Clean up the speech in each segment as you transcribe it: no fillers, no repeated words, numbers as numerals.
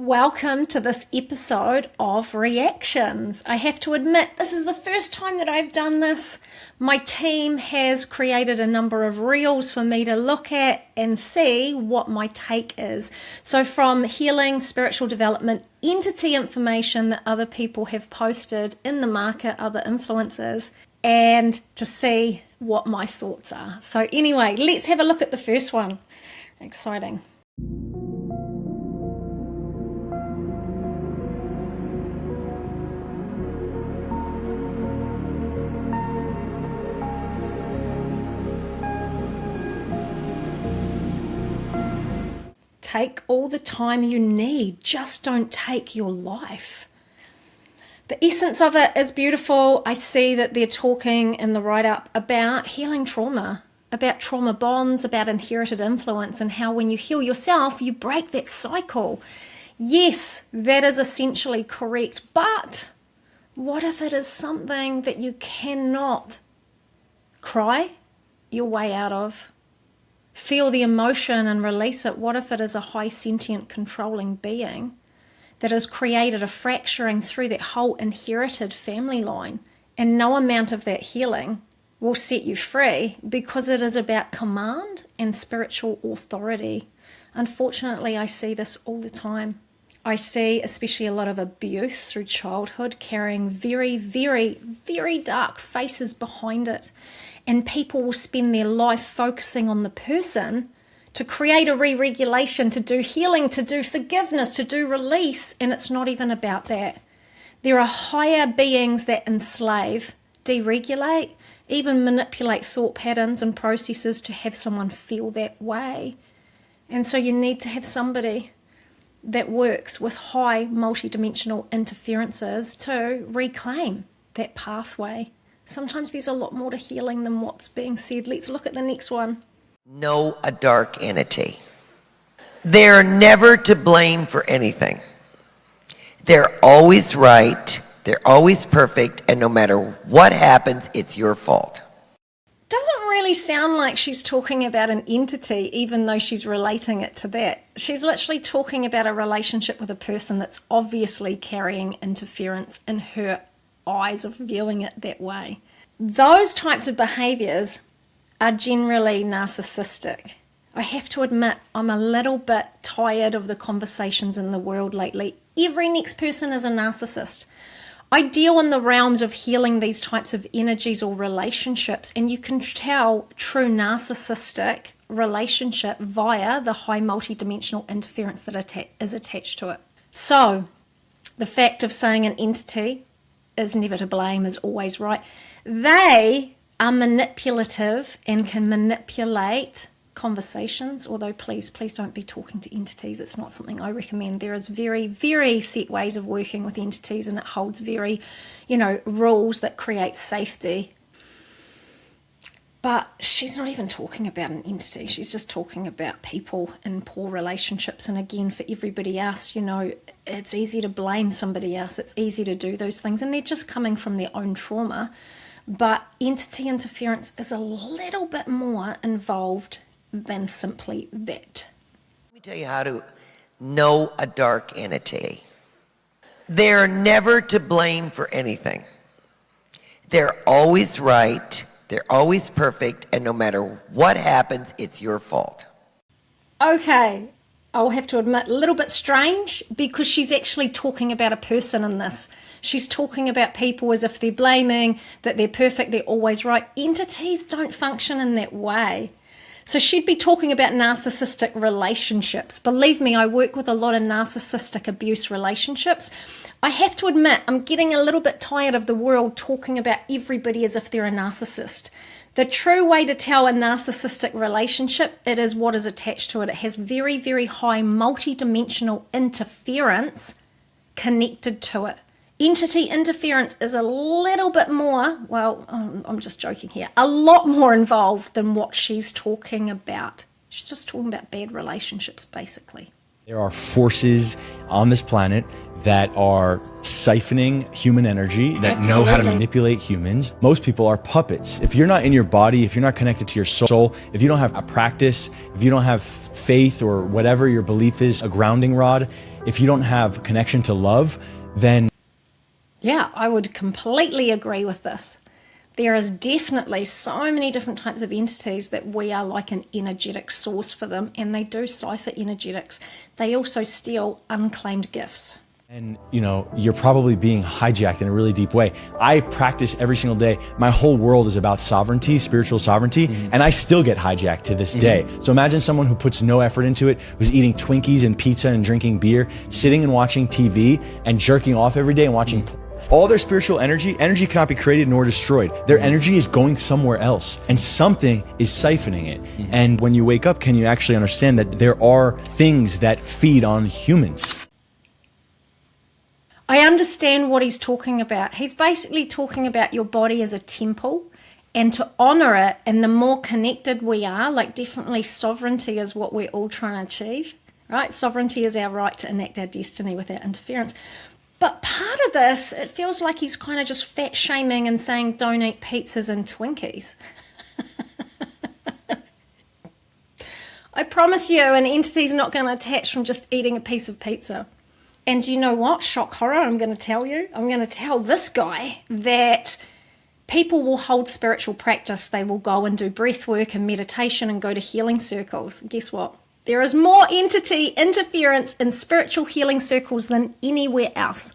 Welcome to this episode of Reactions. I have to admit, this is the first time that I've done this. My team has created a number of reels for me to look at and see what my take is. So from healing, spiritual development, entity information that other people have posted in the market, other influencers, and to see what my thoughts are. So anyway, let's have a look at the first one. Exciting. Take all the time you need, just don't take your life. The essence of it is beautiful. I see that they're talking in the write-up about healing trauma, about trauma bonds, about inherited influence, and how when you heal yourself, you break that cycle. Yes, that is essentially correct, but what if it is something that you cannot cry your way out of? Feel the emotion and release it. What if it is a high sentient controlling being that has created a fracturing through that whole inherited family line, and no amount of that healing will set you free, because it is about command and spiritual authority. Unfortunately, I see this all the time. I see especially a lot of abuse through childhood carrying very, very, very dark faces behind it. And people will spend their life focusing on the person to create a re-regulation, to do healing, to do forgiveness, to do release, and it's not even about that. There are higher beings that enslave, deregulate, even manipulate thought patterns and processes to have someone feel that way. And so you need to have somebody that works with high multidimensional interferences to reclaim that pathway. Sometimes there's a lot more to healing than what's being said. Let's look at the next one. Know a dark entity. They're never to blame for anything. They're always right, they're always perfect, and no matter what happens, it's your fault. Doesn't really sound like she's talking about an entity, even though she's relating it to that. She's literally talking about a relationship with a person that's obviously carrying interference in her eyes of viewing it that way. Those types of behaviors are generally narcissistic. I have to admit, I'm a little bit tired of the conversations in the world lately. Every next person is a narcissist. I deal in the realms of healing these types of energies or relationships, and you can tell true narcissistic relationship via the high multidimensional interference that is attached to it. So the fact of saying an entity is never to blame is always right. They are manipulative and can manipulate conversations, although please don't be talking to entities. It's not something I recommend. There is very, very set ways of working with entities, and it holds very, rules that create safety. But she's not even talking about an entity. She's just talking about people in poor relationships. And again, for everybody else, it's easy to blame somebody else. It's easy to do those things. And they're just coming from their own trauma. But entity interference is a little bit more involved than simply that. Let me tell you how to know a dark entity. They're never to blame for anything. They're always right. They're always perfect, and no matter what happens, it's your fault. Okay, I'll have to admit, a little bit strange, because she's actually talking about a person in this. She's talking about people as if they're blaming, that they're perfect, they're always right. Entities don't function in that way. So she'd be talking about narcissistic relationships. Believe me, I work with a lot of narcissistic abuse relationships. I have to admit, I'm getting a little bit tired of the world talking about everybody as if they're a narcissist. The true way to tell a narcissistic relationship, it is what is attached to it. It has very, very high multidimensional interference connected to it. Entity interference is a little bit more, I'm just joking here, a lot more involved than what she's talking about. She's just talking about bad relationships, basically. There are forces on this planet that are siphoning human energy, that know how to manipulate humans. Most people are puppets. If you're not in your body, if you're not connected to your soul, if you don't have a practice, if you don't have faith or whatever your belief is, a grounding rod, if you don't have connection to love, then... Yeah, I would completely agree with this. There is definitely so many different types of entities that we are like an energetic source for them, and they do cipher energetics. They also steal unclaimed gifts. And, you know, you're probably being hijacked in a really deep way. I practice every single day. My whole world is about sovereignty, spiritual sovereignty, and I still get hijacked to this day. So imagine someone who puts no effort into it, who's eating Twinkies and pizza and drinking beer, sitting and watching TV and jerking off every day and watching all their spiritual energy cannot be created nor destroyed. Their energy is going somewhere else, and something is siphoning it. And when you wake up, can you actually understand that there are things that feed on humans? I understand what he's talking about. He's basically talking about your body as a temple, and to honor it, and the more connected we are, like definitely sovereignty is what we're all trying to achieve, right? Sovereignty is our right to enact our destiny without interference. But part of this, it feels like he's kind of just fat shaming and saying don't eat pizzas and Twinkies. I promise you an entity's not going to attach from just eating a piece of pizza. And you know what? Shock horror, I'm going to tell you. I'm going to tell this guy that people will hold spiritual practice. They will go and do breath work and meditation and go to healing circles. Guess what? There is more entity interference in spiritual healing circles than anywhere else.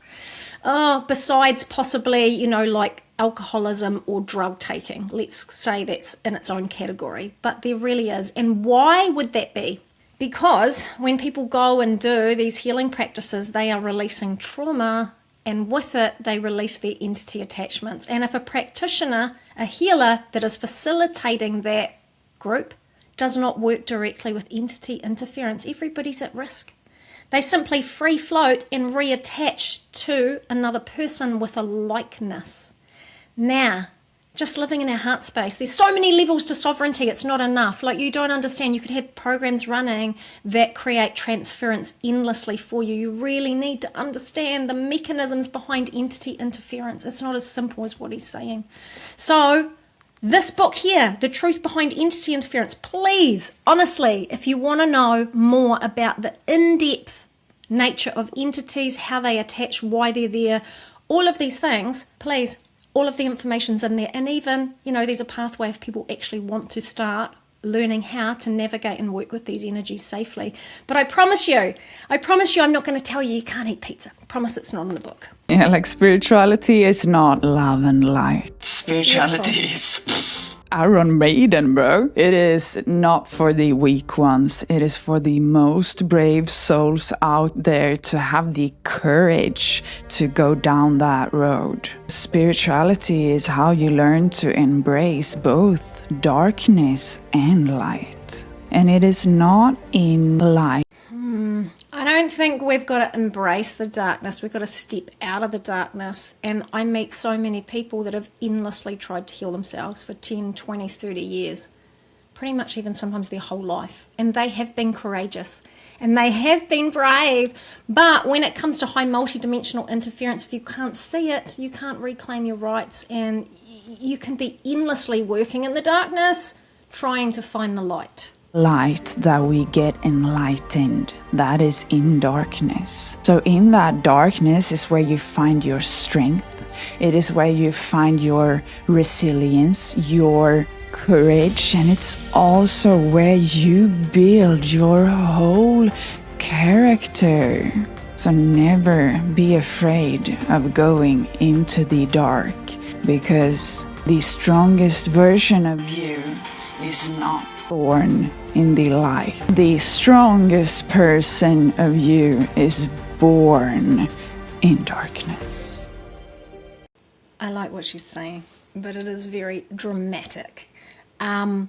Besides possibly, you know, like alcoholism or drug taking. Let's say that's in its own category. But there really is. And why would that be? Because when people go and do these healing practices, they are releasing trauma, and with it, they release their entity attachments. And if a practitioner, a healer that is facilitating that group, does not work directly with entity interference, everybody's at risk. They simply free float and reattach to another person with a likeness. Now, just living in our heart space, there's so many levels to sovereignty, it's not enough. Like, you don't understand, you could have programs running that create transference endlessly for you. You really need to understand the mechanisms behind entity interference. It's not as simple as what he's saying. So, this book here, The Truth Behind Entity Interference, please, honestly, if you want to know more about the in-depth nature of entities, how they attach, why they're there, all of these things, please, all of the information's in there. And even, you know, there's a pathway if people actually want to start learning how to navigate and work with these energies safely. But I promise you, I'm not going to tell you can't eat pizza. I promise it's not in the book. Yeah, like spirituality is not love and light. Spirituality is Iron Maiden, bro. It is not for the weak ones. It is for the most brave souls out there to have the courage to go down that road. Spirituality is how you learn to embrace both darkness and light. And it is not in light. I don't think we've got to embrace the darkness. We've got to step out of the darkness. And I meet so many people that have endlessly tried to heal themselves for 10, 20, 30 years. Pretty much even sometimes their whole life. And they have been courageous. And they have been brave. But when it comes to high multidimensional interference, if you can't see it, you can't reclaim your rights. And you can be endlessly working in the darkness, trying to find the light. Light that we get enlightened, that is in darkness. So in that darkness is where you find your strength. It is where you find your resilience, your courage, and it's also where you build your whole character. So never be afraid of going into the dark, because the strongest version of you is not born in the light. The strongest person of you is born in darkness. I like what she's saying, but it is very dramatic. That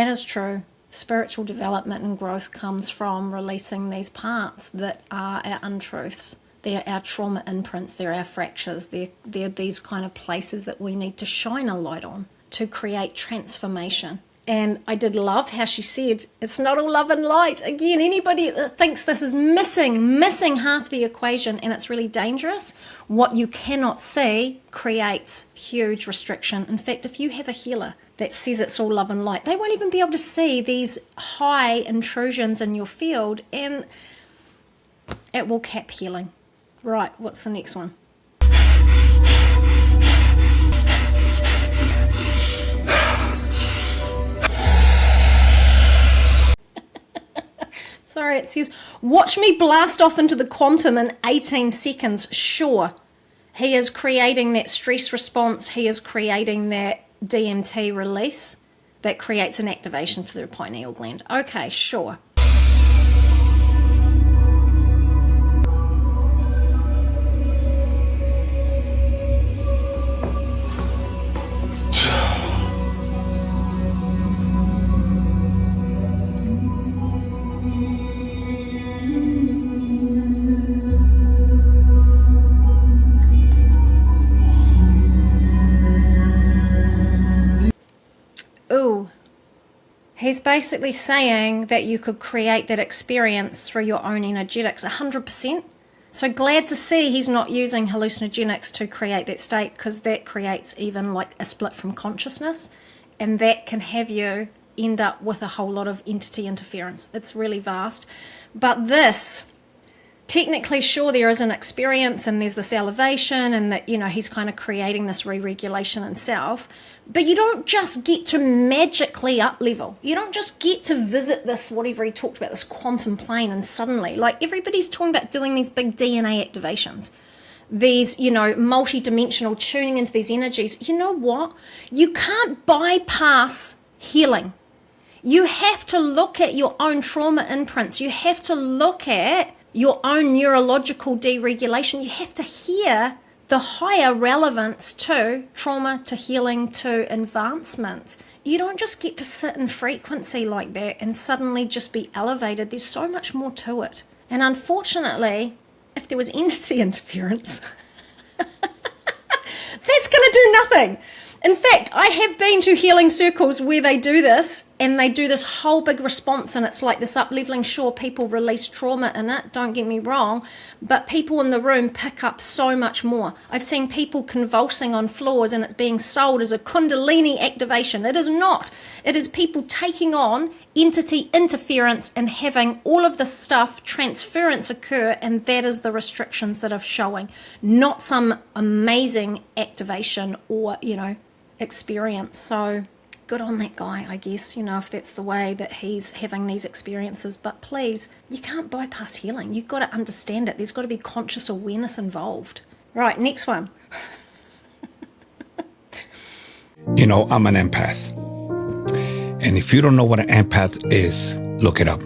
is true. Spiritual development and growth comes from releasing these parts that are our untruths. They're our trauma imprints, they're our fractures, they're these kind of places that we need to shine a light on to create transformation. And I did love how she said, it's not all love and light. Again, anybody that thinks this is missing half the equation, and it's really dangerous. What you cannot see creates huge restriction. In fact, if you have a healer that says it's all love and light, they won't even be able to see these high intrusions in your field. And It will cap healing. Right, what's the next one? Sorry, it says, watch me blast off into the quantum in 18 seconds. Sure. He is creating that stress response. He is creating that DMT release that creates an activation for the pineal gland. Okay, sure. Ooh, he's basically saying that you could create that experience through your own energetics, 100%. So glad to see he's not using hallucinogenics to create that state, because that creates even like a split from consciousness, and that can have you end up with a whole lot of entity interference. It's really vast. But this, technically, sure, there is an experience and there's this elevation and that, you know, he's kind of creating this re-regulation in self. But you don't just get to magically up level. You don't just get to visit this, whatever he talked about, this quantum plane, and suddenly, like, everybody's talking about doing these big DNA activations, these, you know, multi-dimensional tuning into these energies. You know what? You can't bypass healing. You have to look at your own trauma imprints. You have to look at your own neurological deregulation. You have to hear the higher relevance to trauma, to healing, to advancement. You don't just get to sit in frequency like that and suddenly just be elevated. There's so much more to it. And unfortunately, if there was entity interference, that's going to do nothing. In fact, I have been to healing circles where they do this, and they do this whole big response, and it's like this up-leveling. Sure, people release trauma in it, don't get me wrong, but people in the room pick up so much more. I've seen people convulsing on floors, and it's being sold as a Kundalini activation. It is not. It is people taking on entity interference and having all of this stuff, transference, occur, and that is the restrictions that are showing, not some amazing activation or, you know, experience. So good on that guy, I guess, you know, if that's the way that he's having these experiences. But please, you can't bypass healing. You've got to understand it. There's got to be conscious awareness involved. Right, next one. You know, I'm an empath. And if you don't know what an empath is, look it up.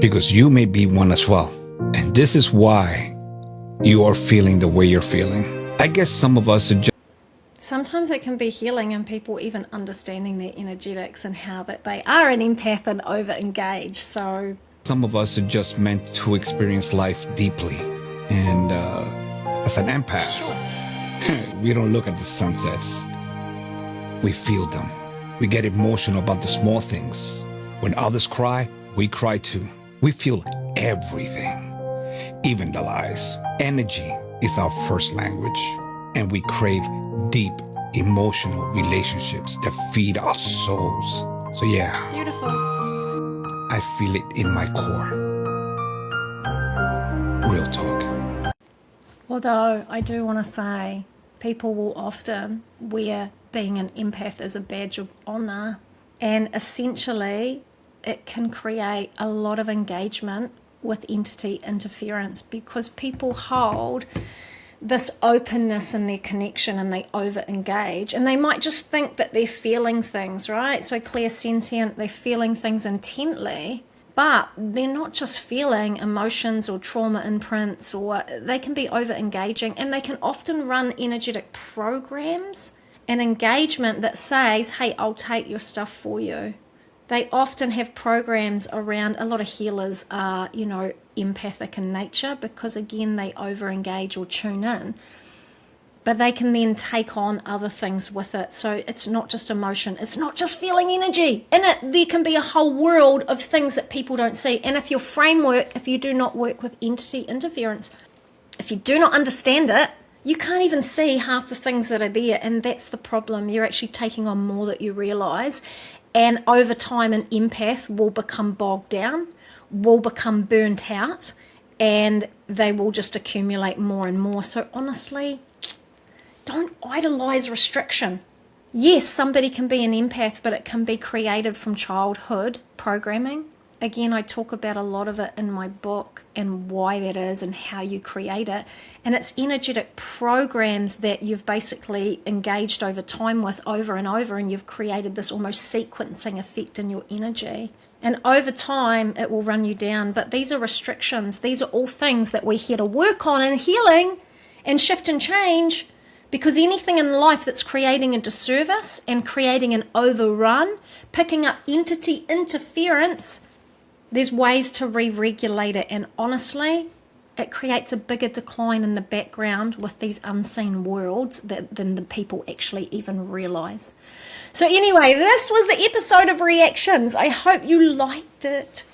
Because you may be one as well. And this is why you are feeling the way you're feeling. I guess some of us are just... Sometimes it can be healing in people even understanding their energetics and how that they are an empath and over-engaged. So some of us are just meant to experience life deeply. And as an empath, we don't look at the sunsets. We feel them. We get emotional about the small things. When others cry, we cry too. We feel everything, even the lies. Energy is our first language, and we crave deep emotional relationships that feed our souls. So yeah, beautiful. I feel it in my core. Real talk. Although I do want to say, people will often wear being an empath as a badge of honor, and essentially it can create a lot of engagement with entity interference because people hold this openness in their connection and they over engage, and they might just think that they're feeling things, right? So clairsentient, they're feeling things intently, but they're not just feeling emotions or trauma imprints, or they can be over engaging, and they can often run energetic programs and engagement that says, hey, I'll take your stuff for you. They often have programs around, a lot of healers are, you know, empathic in nature because, again, they over-engage or tune in. But they can then take on other things with it. So it's not just emotion. It's not just feeling energy. In it, there can be a whole world of things that people don't see. And if your framework, if you do not work with entity interference, if you do not understand it, you can't even see half the things that are there. And that's the problem. You're actually taking on more that you realise. And over time, an empath will become bogged down, will become burnt out, and they will just accumulate more and more. So honestly, don't idolize restriction. Yes, somebody can be an empath, but it can be created from childhood programming. Again, I talk about a lot of it in my book and why that is and how you create it. And it's energetic programs that you've basically engaged over time with over and over, and you've created this almost sequencing effect in your energy. And over time, it will run you down. But these are restrictions. These are all things that we're here to work on and healing and shift and change, because anything in life that's creating a disservice and creating an overrun, picking up entity interference, there's ways to re-regulate it. And honestly, it creates a bigger decline in the background with these unseen worlds than the people actually even realize. So anyway, this was the episode of reactions. I hope you liked it.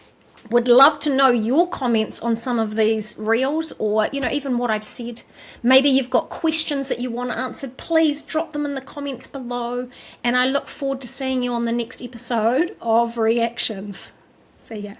Would love to know your comments on some of these reels, or even what I've said. Maybe you've got questions that you want answered. Please drop them in the comments below, and I look forward to seeing you on the next episode of reactions. See ya.